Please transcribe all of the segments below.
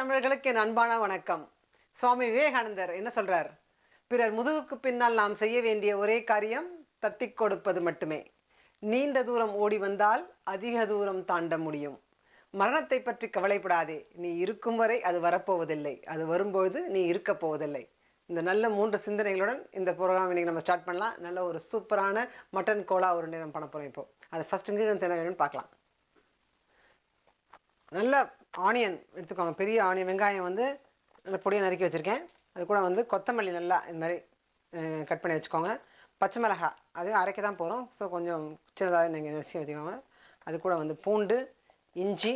தமிழர்களுக்கு என் அன்பான வணக்கம். சுவாமி விவேகானந்தர் என்ன சொல்றார்? பிறர் முதுகுக்கு பின்னால் நாம் செய்ய வேண்டிய ஒரே காரியம் தட்டி கொடுப்பது மட்டுமே. நீண்ட தூரம் ஓடி வந்தால் அதிக தூரம் தாண்ட முடியும். மரணத்தை பற்றி கவலைப்படாதே. நீ இருக்கும் வரை அது வரப்போவதில்லை. அது வரும்பொழுது நீ இருக்க போவதில்லை. இந்த நல்ல 3 சிந்தனைகளுடன் இந்த ப்ரோக்ராம் இன்னைக்கு நம்ம ஸ்டார்ட் பண்ணலாம். நல்ல ஒரு சூப்பரான மட்டன் கோலா உருண்டை நம்ம பண்ண போகிறோம். இப்போ அது ஃபர்ஸ்ட் இன்க்ரீடியன்ஸ் என்ன வேணும்னு பார்க்கலாம். நல்ல ஆனியன் எடுத்துக்கோங்க. பெரிய ஆனியன் வெங்காயம் வந்து நல்ல பொடியை நறுக்கி வச்சுருக்கேன். அது கூட வந்து கொத்தமல்லி நல்லா இது மாதிரி கட் பண்ணி வச்சுக்கோங்க. பச்சை மிளகாய் அதையும் அரைக்க தான் போகிறோம். ஸோ கொஞ்சம் சின்னதாக நீங்கள் நறுக்கி வச்சுக்கோங்க. அது கூட வந்து பூண்டு, இஞ்சி,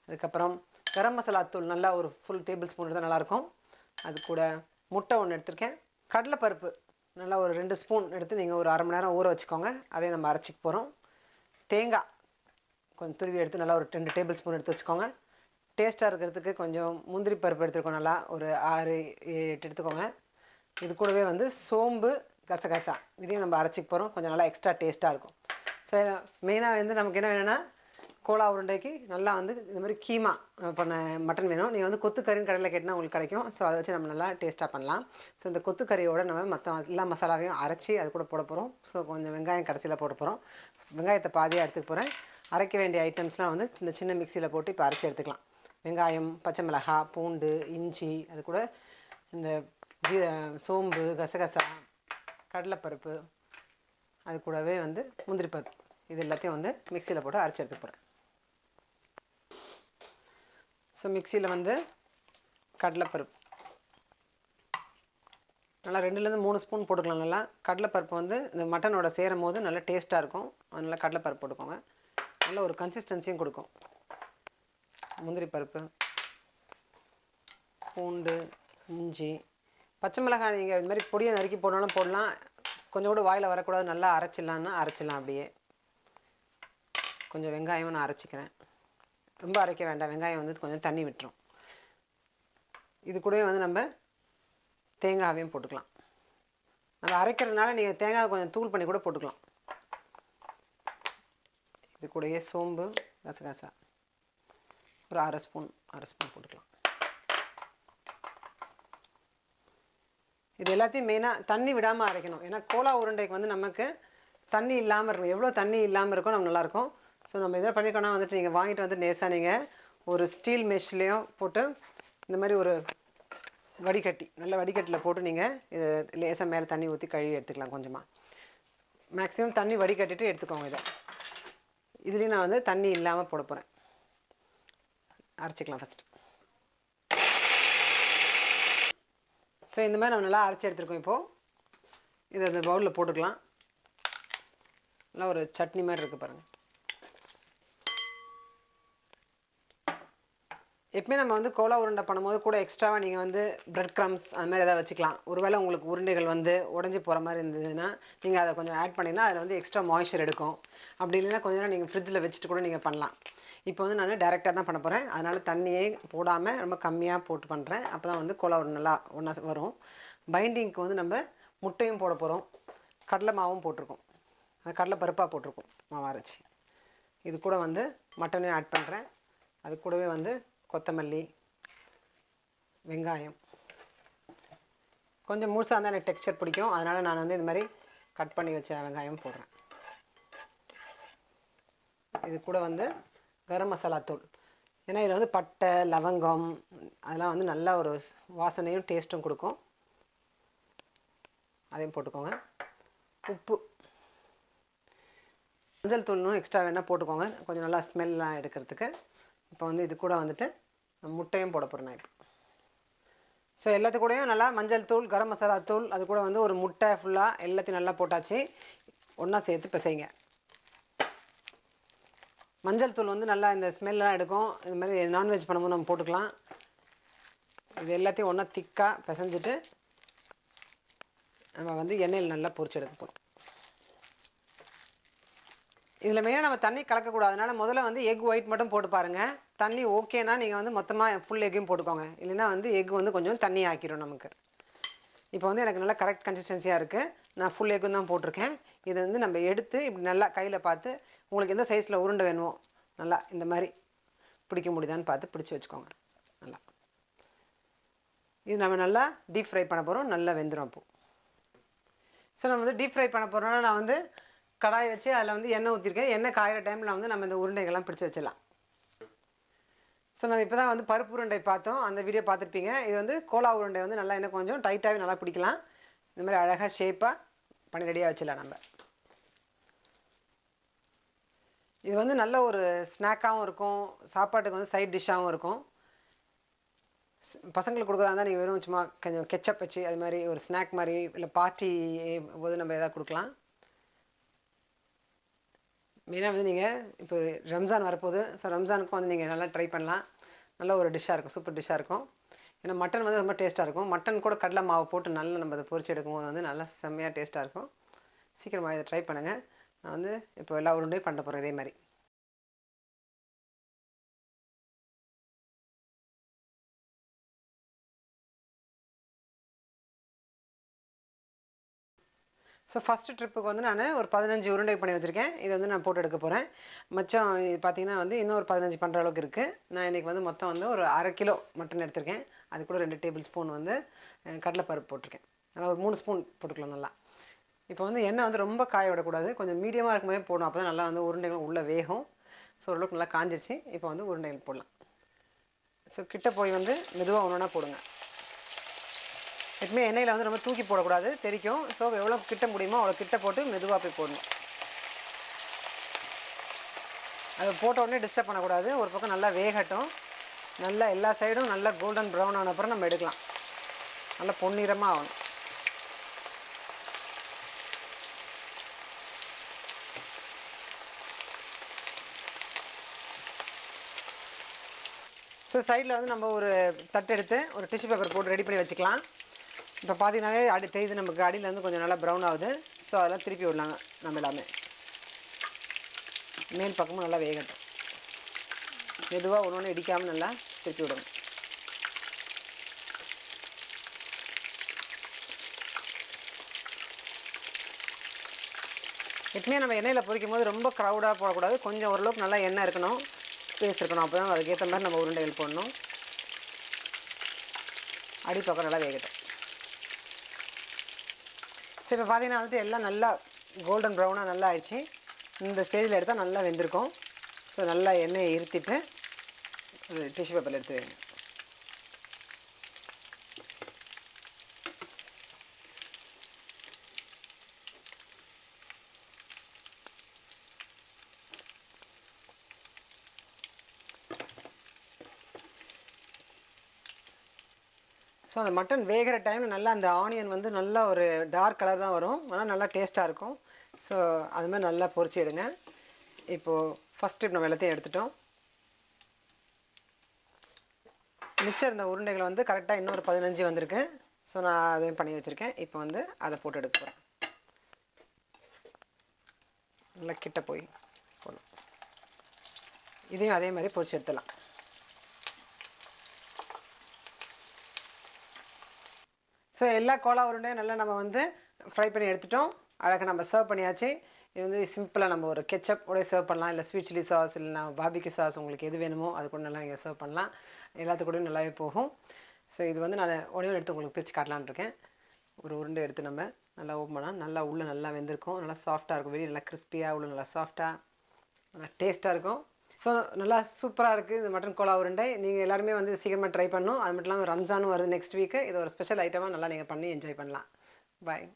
அதுக்கப்புறம் கரம் மசாலா தூள் நல்லா ஒரு ஃபுல் டேபிள் ஸ்பூன் எடுத்தால் நல்லாயிருக்கும். அது கூட முட்டை ஒன்று எடுத்திருக்கேன். கடலைப்பருப்பு நல்லா ஒரு 2 ஸ்பூன் எடுத்து நீங்கள் ஒரு அரை மணி நேரம் ஊற வச்சுக்கோங்க. அதையும் நம்ம அரைச்சிக்க போகிறோம். தேங்காய் கொஞ்சம் துருவி எடுத்து நல்லா ஒரு 2 டேபிள் ஸ்பூன் எடுத்து வச்சுக்கோங்க. டேஸ்ட்டாக இருக்கிறதுக்கு கொஞ்சம் முந்திரி பருப்பு எடுத்துருக்கோம். நல்லா ஒரு 6-8 எடுத்துக்கோங்க. இது கூடவே வந்து சோம்பு, கசகசா இதையும் நம்ம அரைச்சிக்க போகிறோம். கொஞ்சம் நல்லா எக்ஸ்ட்ரா டேஸ்ட்டாக இருக்கும். ஸோ மெயினாக வந்து நமக்கு என்ன வேணும்னா கோலா உருண்டைக்கு நல்லா வந்து இந்த மாதிரி கீமா பண்ண மட்டன் வேணும். நீங்கள் வந்து கொத்துக்கறின்னு கடையில் கேட்டால் உங்களுக்கு கிடைக்கும். ஸோ அதை வச்சு நம்ம நல்லா டேஸ்ட்டாக பண்ணலாம். ஸோ இந்த கொத்துக்கறியோட நம்ம மற்ற எல்லா மசாலாவையும் அரைச்சி அது கூட போட போகிறோம். ஸோ கொஞ்சம் வெங்காயம் கடைசியில் போட போகிறோம். வெங்காயத்தை பாதியாக எடுத்துக்க போகிறேன். அரைக்க வேண்டிய ஐட்டம்ஸ்லாம் வந்து இந்த சின்ன மிக்சியில் போட்டு இப்போ அரைச்சி எடுத்துக்கலாம். வெங்காயம், பச்சை மிளகாய், பூண்டு, இஞ்சி, அது கூட இந்த சோம்பு, கசகசா, கடலைப்பருப்பு, அது கூடவே வந்து முந்திரி பருப்பு, இது எல்லாத்தையும் வந்து மிக்சியில் போட்டு அரைச்சி எடுத்துக்க போகிறேன். ஸோ மிக்சியில் வந்து கடலைப்பருப்பு நல்லா 2-3 ஸ்பூன் போட்டுக்கலாம். நல்லா கடலைப்பருப்பு வந்து இந்த மட்டனோட சேரும் போது நல்லா டேஸ்ட்டாக இருக்கும். அதனால் கடலைப்பருப்பு போட்டுக்கோங்க. நல்ல ஒரு கன்சிஸ்டன்சியும் கொடுக்கும். முந்திரி பருப்பு, பூண்டு, இஞ்சி, பச்சை மிளகாய் நீங்கள் இது மாதிரி பொடியை நறுக்கி போடணும் போடலாம். கொஞ்சம் கூட வாயில் வரக்கூடாது. நல்லா அரைச்சிடலான்னா அரைச்சிடலாம். அப்படியே கொஞ்சம் வெங்காயமும் நான் அரைச்சிக்கிறேன். ரொம்ப அரைக்க வேண்டாம். வெங்காயம் வந்து கொஞ்சம் தண்ணி விட்டுரும். இது கூடவே வந்து நம்ம தேங்காவையும் போட்டுக்கலாம். நம்ம அரைக்கிறதுனால நீங்கள் தேங்காய் கொஞ்சம் தூள் பண்ணி கூட போட்டுக்கலாம். இது கூடயே சோம்பு, கசகசா ஒரு அரை ஸ்பூன் போட்டுக்கலாம். இது எல்லாத்தையும் மெயினாக தண்ணி விடாமல் அரைக்கணும். ஏன்னா கோலா உருண்டைக்கு வந்து நமக்கு தண்ணி இல்லாமல் இருக்கணும். எவ்வளோ தண்ணி இல்லாமல் இருக்கோ நம்ம நல்லாயிருக்கும். ஸோ நம்ம இதை பண்ணிக்கோன்னா வந்துட்டு நீங்கள் வாங்கிட்டு வந்து நேசாக நீங்கள் ஒரு ஸ்டீல் மெஷ்லேயும் போட்டு இந்த மாதிரி ஒரு வடிகட்டி நல்ல வடிகட்டியில் போட்டு நீங்கள் இது லேசாக மேலே தண்ணி ஊற்றி கழுவி எடுத்துக்கலாம். கொஞ்சமாக மேக்ஸிமம் தண்ணி வடிகட்டிட்டு எடுத்துக்கோங்க. இதை இதுலேயும் நான் வந்து தண்ணி இல்லாமல் போட போகிறேன். அரைச்சிக்கலாம் ஃபஸ்ட்டு. ஸோ இந்த மாதிரி நம்ம நல்லா அரைச்சி எடுத்துருக்கோம். இப்போது இதை அந்த பவுலில் போட்டுக்கலாம். நல்லா ஒரு சட்னி மாதிரி இருக்குது பாருங்கள். எப்பவுமே நம்ம வந்து கோலா உருண்டை பண்ணும்போது கூட எக்ஸ்ட்ராவாக நீங்கள் வந்து பிரெட் க்ரம்ஸ் அது மாதிரி எதாவது வச்சுக்கலாம். ஒருவேளை உங்களுக்கு உருண்டைகள் வந்து உடஞ்சி போகிற மாதிரி இருந்ததுன்னா நீங்கள் அதை கொஞ்சம் ஆட் பண்ணிங்கன்னா அதில் வந்து எக்ஸ்ட்ரா மாய்ஸ்சர் எடுக்கும். அப்படி இல்லைன்னா கொஞ்ச நேரம் நீங்கள் ஃப்ரிட்ஜில் வச்சுட்டு கூட நீங்கள் பண்ணலாம். இப்போ வந்து நான் டேரெக்டாக தான் பண்ண போகிறேன். அதனால் தண்ணியே போடாமல் ரொம்ப கம்மியாக போட்டு பண்ணுறேன். அப்போ தான் வந்து கோலா உருண்டை நல்லா ஒன்றா வரும். பைண்டிங்க்கு வந்து நம்ம முட்டையும் போட போகிறோம். கடலை மாவும் போட்டிருக்கோம். அது கடலை பருப்பாக போட்டிருக்கோம் மாவு அரைச்சி. இது கூட வந்து மட்டனையும் ஆட் பண்ணுறேன். அது கூடவே வந்து கொத்தமல்லி, வெங்காயம் கொஞ்சம் முழுசாக இருந்தால் எனக்கு டெக்ஸ்சர் பிடிக்கும். அதனால் நான் வந்து இது மாதிரி கட் பண்ணி வச்ச வெங்காயம் போடுறேன். இது கூட வந்து கரம் மசாலா தூள். ஏன்னா இதில் வந்து பட்டை, லவங்கம் அதெல்லாம் வந்து நல்ல ஒரு வாசனையும் டேஸ்ட்டும் கொடுக்கும். அதையும் போட்டுக்கோங்க. உப்பு, மஞ்சள் தூள்னும் எக்ஸ்ட்ரா வேணால் போட்டுக்கோங்க. கொஞ்சம் நல்லா ஸ்மெல்லாம் எடுக்கிறதுக்கு. இப்போ வந்து இது கூட வந்துட்டு முட்டையும் போட போகிறேன் நான் இப்போ. ஸோ எல்லாத்துக்கூடையும் நல்லா மஞ்சள் தூள், கரம் மசாலா தூள், அது கூட வந்து ஒரு முட்டை ஃபுல்லாக எல்லாத்தையும் நல்லா போட்டாச்சு. ஒன்றா சேர்த்து பிசைங்க. மஞ்சள் தூள் வந்து நல்லா இந்த ஸ்மெல்லாம் எடுக்கும். இது மாதிரி நான்வெஜ் பண்ணும்போது நம்ம போட்டுக்கலாம். இது எல்லாத்தையும் ஒன்றா திக்காக பிசைஞ்சிட்டு நம்ம வந்து எண்ணெயில் நல்லா பொரிச்சு எடுக்க போகிறோம். இதில் மெயினாக நம்ம தண்ணி கலக்கக்கூடாது. அதனால் முதல்ல வந்து எக் ஒயிட் மட்டும் போட்டு பாருங்கள். தண்ணி ஓகேனா நீங்கள் வந்து மொத்தமாக ஃபுல் எக்கையும் போட்டுக்கோங்க. இல்லைன்னா வந்து எக் வந்து கொஞ்சம் தண்ணி ஆக்கிடும் நமக்கு. இப்போ வந்து எனக்கு நல்லா கரெக்ட் கன்சிஸ்டன்சியாக இருக்குது. நான் ஃபுல் எக்கும் தான் போட்டிருக்கேன். இதை வந்து நம்ம எடுத்து இப்படி நல்லா கையில் பார்த்து உங்களுக்கு எந்த சைஸில் உருண்டை வேணுமோ நல்லா இந்த மாதிரி பிடிக்க முடியுதான்னு பார்த்து பிடிச்சி வச்சுக்கோங்க. நல்லா இது நம்ம நல்லா டீப் ஃப்ரை பண்ண போகிறோம். நல்லா வெந்துடும் அப்போது. ஸோ நம்ம வந்து டீப் ஃப்ரை பண்ண போகிறோம்னா நான் வந்து கடாய் வச்சு அதில் வந்து எண்ணெய் ஊற்றிருக்கேன். எண்ணெய் காயிற டைமில் வந்து நம்ம இந்த உருண்டைகள்லாம் பிடிச்சி வச்சிடலாம். ஸோ நம்ம இப்போ தான் வந்து பருப்பு உருண்டை பார்த்தோம். அந்த வீடியோ பார்த்துருப்பீங்க. இது வந்து கோலா உருண்டை வந்து நல்லா இன்னும் கொஞ்சம் டைட்டாகவே நல்லா பிடிக்கலாம். இந்த மாதிரி அழகாக ஷேப்பாக பண்ணி ரெடியாக வச்சிடலாம் நம்ம. இது வந்து நல்ல ஒரு ஸ்நாக்காகவும் இருக்கும். சாப்பாட்டுக்கு வந்து சைட் டிஷ்ஷாகவும் இருக்கும். பசங்களுக்கு கொடுக்குறதா இருந்தால் நீங்கள் வெறும் சும்மா கொஞ்சம் கெச்சப் வச்சு அது மாதிரி ஒரு ஸ்நாக் மாதிரி இல்லை பார்ட்டி போது நம்ம எதாவது கொடுக்கலாம். மெயினாக வந்து நீங்கள் இப்போ ரம்ஜான் வரப்போகுது. ஸோ ரம்ஜானுக்கும் வந்து நீங்கள் நல்லா ட்ரை பண்ணலாம். நல்ல ஒரு டிஷ்ஷாக இருக்கும். சூப்பர் டிஷ்ஷாக இருக்கும். ஏன்னா மட்டன் வந்து ரொம்ப டேஸ்ட்டாக இருக்கும். மட்டன் கூட கடலை மாவு போட்டு நல்லா நம்ம அதை பொரிச்சு எடுக்கும்போது வந்து நல்லா செம்மையாக டேஸ்ட்டாக இருக்கும். சீக்கிரமாக இதை ட்ரை பண்ணுங்கள். நான் வந்து இப்போ எல்லா உருண்டையும் பண்ண போகிறேன் இதே மாதிரி. ஸோ ஃபஸ்ட்டு ட்ரிப்புக்கு வந்து நான் ஒரு 15 உருண்டை பண்ணி வச்சுருக்கேன். இதை வந்து நான் போட்டு எடுக்க போகிறேன். மிச்சம் பார்த்திங்கன்னா வந்து இன்னும் ஒரு 15 பண்ணுற அளவுக்கு இருக்குது. நான் இன்றைக்கி வந்து மொத்தம் வந்து ஒரு 1/2 கிலோ மட்டன் எடுத்திருக்கேன். அது கூட 2 டேபிள் ஸ்பூன் வந்து கடலைப்பருப்பு போட்டிருக்கேன். அதனால் ஒரு 3 ஸ்பூன் போட்டுக்கலாம் நல்லா. இப்போ வந்து எண்ணெய் வந்து ரொம்ப காய விடக்கூடாது. கொஞ்சம் மீடியமாக இருக்கும்போதே போடணும். அப்போ தான் நல்லா வந்து உருண்டைகள் உள்ளே வேகும். ஸோ ஓரளவுக்கு நல்லா காஞ்சிருச்சு. இப்போ வந்து உருண்டைகள் போடலாம். ஸோ கிட்ட போய் வந்து மெதுவாக ஒன்று ஒன்றா போடுங்க. எப்பவுமே எண்ணெயில் வந்து ரொம்ப தூக்கி போடக்கூடாது, தெரிக்கும். ஸோ எவ்வளோ கிட்ட முடியுமோ அவ்வளோ கிட்ட போட்டு மெதுவாக போய் போடணும். அதை போட்ட உடனே டிஸ்டர்ப் பண்ணக்கூடாது. ஒரு பக்கம் நல்லா வேகட்டும். நல்லா எல்லா சைடும் நல்லா கோல்டன் ப்ரௌன் ஆன அப்புறம் நம்ம எடுக்கலாம். நல்லா பொன்னிறமாக ஆகணும். ஸோ சைடில் வந்து நம்ம ஒரு தட்டு எடுத்து ஒரு டிஷ்யூ பேப்பர் போட்டு ரெடி பண்ணி வச்சுக்கலாம். இப்போ பார்த்தீங்கன்னாவே தெரியுது நமக்கு அடியில் வந்து கொஞ்சம் நல்லா ப்ரௌன் ஆகுது. ஸோ அதெல்லாம் திருப்பி விடலாங்க. நம்ம எல்லாமே மேல் பக்கமும் நல்லா வேகட்டும். மெதுவாக ஒன்று ஒன்று இடிக்காமல் நல்லா திருப்பி விடணும். எப்பவுமே நம்ம எண்ணெயில் பொரிக்கும் போது ரொம்ப க்ரௌடாக போடக்கூடாது. கொஞ்சம் ஓரளவுக்கு நல்லா எண்ணெய் இருக்கணும், ஸ்பேஸ் இருக்கணும். அப்போ தான் அதுக்கேற்ற மாதிரி நம்ம உருண்டைகள் போடணும். அடிப்பக்கம் நல்லா வேகட்டும். சரி, இப்போ பார்த்தீங்கன்னா வந்து எல்லாம் நல்லா கோல்டன் ப்ரௌனாக நல்லா ஆயிடுச்சு. இந்த ஸ்டேஜில் எடுத்தால் நல்லா வெந்திருக்கும். ஸோ நல்லா எண்ணெயை இருத்திட்டு டிஷ்யூ பேப்பரில் எடுத்து வைங்க. ஸோ அந்த மட்டன் வேகிற டைமில் நல்லா அந்த ஆனியன் வந்து நல்லா ஒரு டார்க் கலர் தான் வரும். ஆனால் நல்லா டேஸ்ட்டாக இருக்கும். ஸோ அது மாதிரி நல்லா பொரிச்சு எடுங்க. இப்போது ஃபஸ்ட் ஸ்டெப் நம்ம எல்லாத்தையும் எடுத்துட்டோம். மிச்சம் இருந்த உருண்டைகள் வந்து கரெக்டாக இன்னொரு 15 வந்திருக்கு. ஸோ நான் அதையும் பண்ணி வச்சுருக்கேன். இப்போ வந்து அதை போட்டு எடுக்க போகிறேன். நல்லா கிட்ட போய் போடணும். இதையும் அதே மாதிரி பொரிச்சு எடுத்துடலாம். ஸோ எல்லா கோலா உருண்டையும் நல்லா நம்ம வந்து ஃப்ரை பண்ணி எடுத்துட்டோம். அழகாக நம்ம சர்வ் பண்ணியாச்சு. இது வந்து சிம்பிளாக நம்ம ஒரு கெச்சப் கூட சர்வ் பண்ணலாம். இல்லை ஸ்வீட் சில்லி சாஸ், இல்லைனா பார்பிக்யூ சாஸ், உங்களுக்கு எது வேணுமோ அது கூட நல்லா நீங்கள் சர்வ் பண்ணலாம். எல்லாத்துக்கூடயும் நல்லாவே போகும். ஸோ இது வந்து நான் ஒன்று எடுத்து உங்களுக்கு பிரித்து காட்டலான்னு இருக்கேன். ஒரு உருண்டை எடுத்து நம்ம நல்லா ஓப்பன் பண்ணால் நல்லா உள்ளே நல்லா வெந்திருக்கும். நல்லா சாஃப்டாக இருக்கும். வெளியே நல்லா கிறிஸ்பியாக, உள்ள நல்லா சாஃப்டாக, நல்லா டேஸ்ட்டாக இருக்கும். ஸோ நல்லா சூப்பராக இருக்குது இந்த மட்டன் கோலா உருண்டை. நீங்கள் எல்லாருமே வந்து சீக்கிரமாக ட்ரை பண்ணணும். அது மட்டும் இல்லாமல் ரம்ஜானும் வருது நெக்ஸ்ட் வீக்கு. இது ஒரு ஸ்பெஷல் ஐட்டமாக நல்லா நீங்கள் பண்ணி என்ஜாய் பண்ணலாம். பாய்.